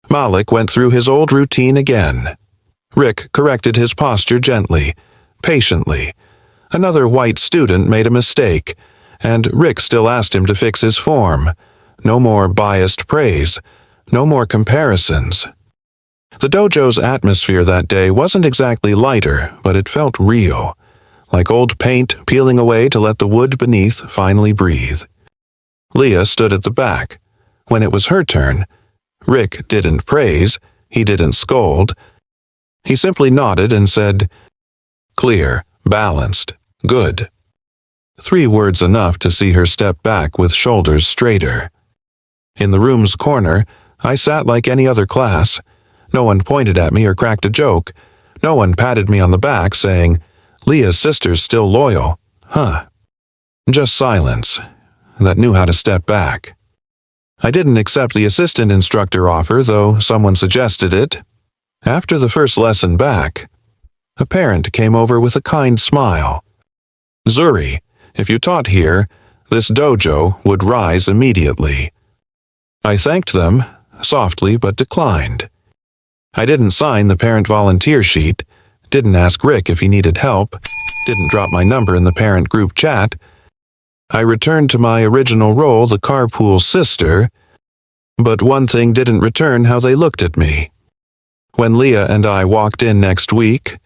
Malik went through his old routine again. Rick corrected his posture gently, patiently. Another white student made a mistake, and Rick still asked him to fix his form. No more biased praise. No more comparisons. The dojo's atmosphere that day wasn't exactly lighter, but it felt real, like old paint peeling away to let the wood beneath finally breathe. Leah stood at the back. When it was her turn, Rick didn't praise, he didn't scold. He simply nodded and said, "Clear, balanced, good." 3 words enough to see her step back with shoulders straighter. In the room's corner, I sat like any other class. No one pointed at me or cracked a joke. No one patted me on the back saying, "Leah's sister's still loyal, huh?" Just silence that knew how to step back. I didn't accept the assistant instructor offer, though someone suggested it. After the first lesson back, a parent came over with a kind smile. "Zuri, if you taught here, this dojo would rise immediately." I thanked them, softly, but declined. I didn't sign the parent volunteer sheet, didn't ask Rick if he needed help, didn't drop my number in the parent group chat. I returned to my original role, the carpool sister, but one thing didn't return: how they looked at me. When Leah and I walked in next week,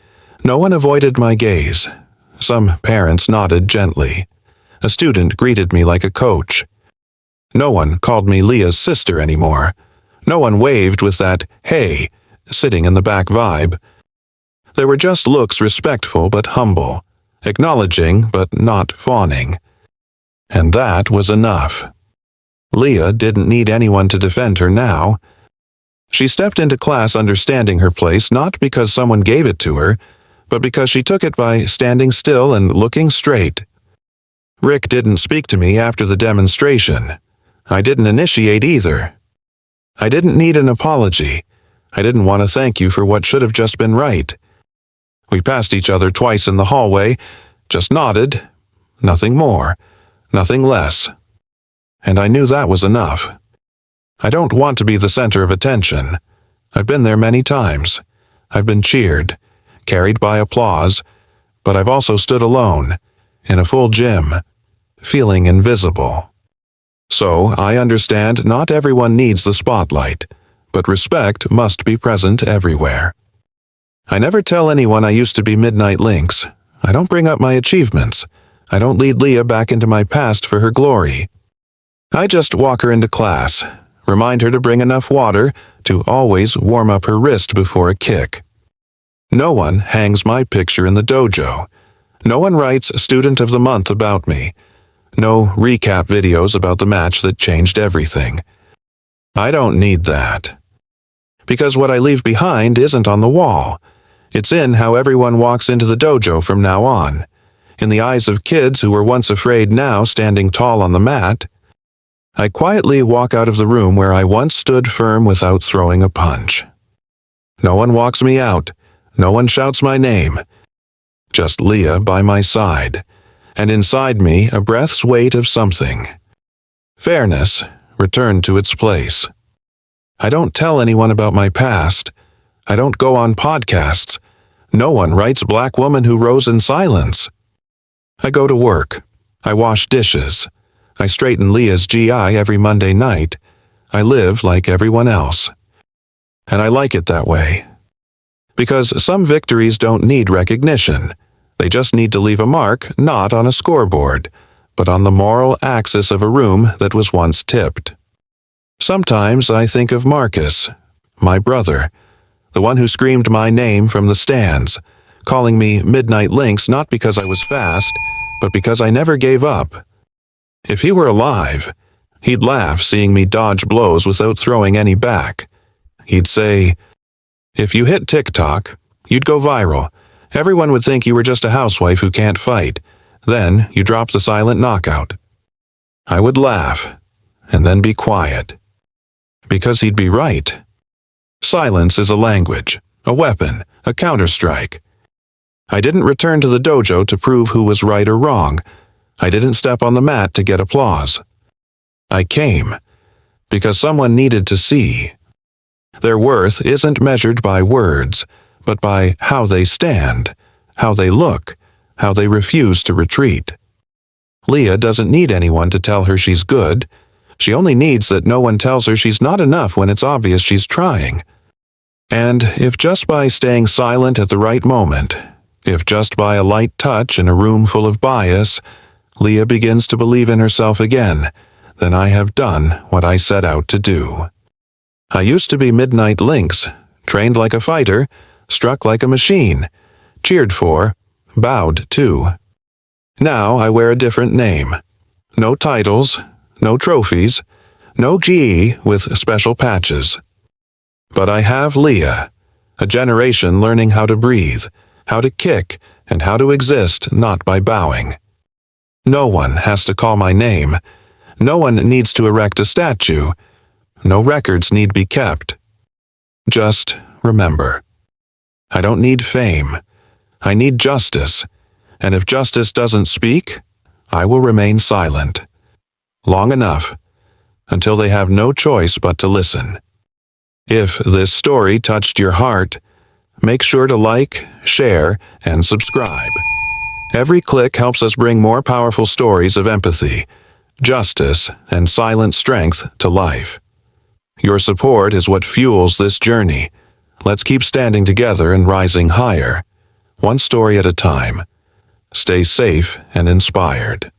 no one avoided my gaze. Some parents nodded gently. A student greeted me like a coach. No one called me Leah's sister anymore. No one waved with that "hey" sitting in the back vibe. There were just looks, respectful but humble, acknowledging but not fawning. And that was enough. Leah didn't need anyone to defend her now. She stepped into class understanding her place, not because someone gave it to her, but because she took it by standing still and looking straight. Rick didn't speak to me after the demonstration. I didn't initiate either. I didn't need an apology. I didn't want to thank you for what should have just been right. We passed each other twice in the hallway, just nodded, nothing more, nothing less. And I knew that was enough. I don't want to be the center of attention. I've been there many times. I've been cheered, carried by applause, but I've also stood alone, in a full gym, feeling invisible. So I understand not everyone needs the spotlight, but respect must be present everywhere. I never tell anyone I used to be Midnight Lynx. I don't bring up my achievements. I don't lead Leah back into my past for her glory. I just walk her into class, remind her to bring enough water to always warm up her wrist before a kick. No one hangs my picture in the dojo. No one writes Student of the Month about me. No recap videos about the match that changed everything. I don't need that. Because what I leave behind isn't on the wall. It's in how everyone walks into the dojo from now on. In the eyes of kids who were once afraid, now standing tall on the mat. I quietly walk out of the room where I once stood firm without throwing a punch. No one walks me out. No one shouts my name. Just Leah by my side, and inside me a breath's weight of something. Fairness returned to its place. I don't tell anyone about my past. I don't go on podcasts. No one writes Black Woman Who Rose in Silence. I go to work. I wash dishes. I straighten Leah's GI every Monday night. I live like everyone else. And I like it that way. Because some victories don't need recognition. They just need to leave a mark, not on a scoreboard, but on the moral axis of a room that was once tipped. Sometimes I think of Marcus, my brother, the one who screamed my name from the stands, calling me Midnight Lynx not because I was fast, but because I never gave up. If he were alive, he'd laugh seeing me dodge blows without throwing any back. He'd say, "If you hit TikTok, you'd go viral. Everyone would think you were just a housewife who can't fight. Then you drop the silent knockout." I would laugh, and then be quiet. Because he'd be right. Silence is a language, a weapon, a counterstrike. I didn't return to the dojo to prove who was right or wrong. I didn't step on the mat to get applause. I came because someone needed to see. Their worth isn't measured by words, but by how they stand, how they look, how they refuse to retreat. Leah doesn't need anyone to tell her she's good. She only needs that no one tells her she's not enough when it's obvious she's trying. And if just by staying silent at the right moment, if just by a light touch in a room full of bias, Leah begins to believe in herself again, then I have done what I set out to do. I used to be Midnight Lynx, trained like a fighter, struck like a machine, cheered for, bowed to. Now I wear a different name. No titles, no trophies, no GE with special patches. But I have Leah, a generation learning how to breathe, how to kick, and how to exist not by bowing. No one has to call my name. No one needs to erect a statue. No records need be kept. Just remember. I don't need fame. I need justice. And if justice doesn't speak, I will remain silent. Long enough, until they have no choice but to listen. If this story touched your heart, make sure to like, share, and subscribe. Every click helps us bring more powerful stories of empathy, justice, and silent strength to life. Your support is what fuels this journey. Let's keep standing together and rising higher, one story at a time. Stay safe and inspired.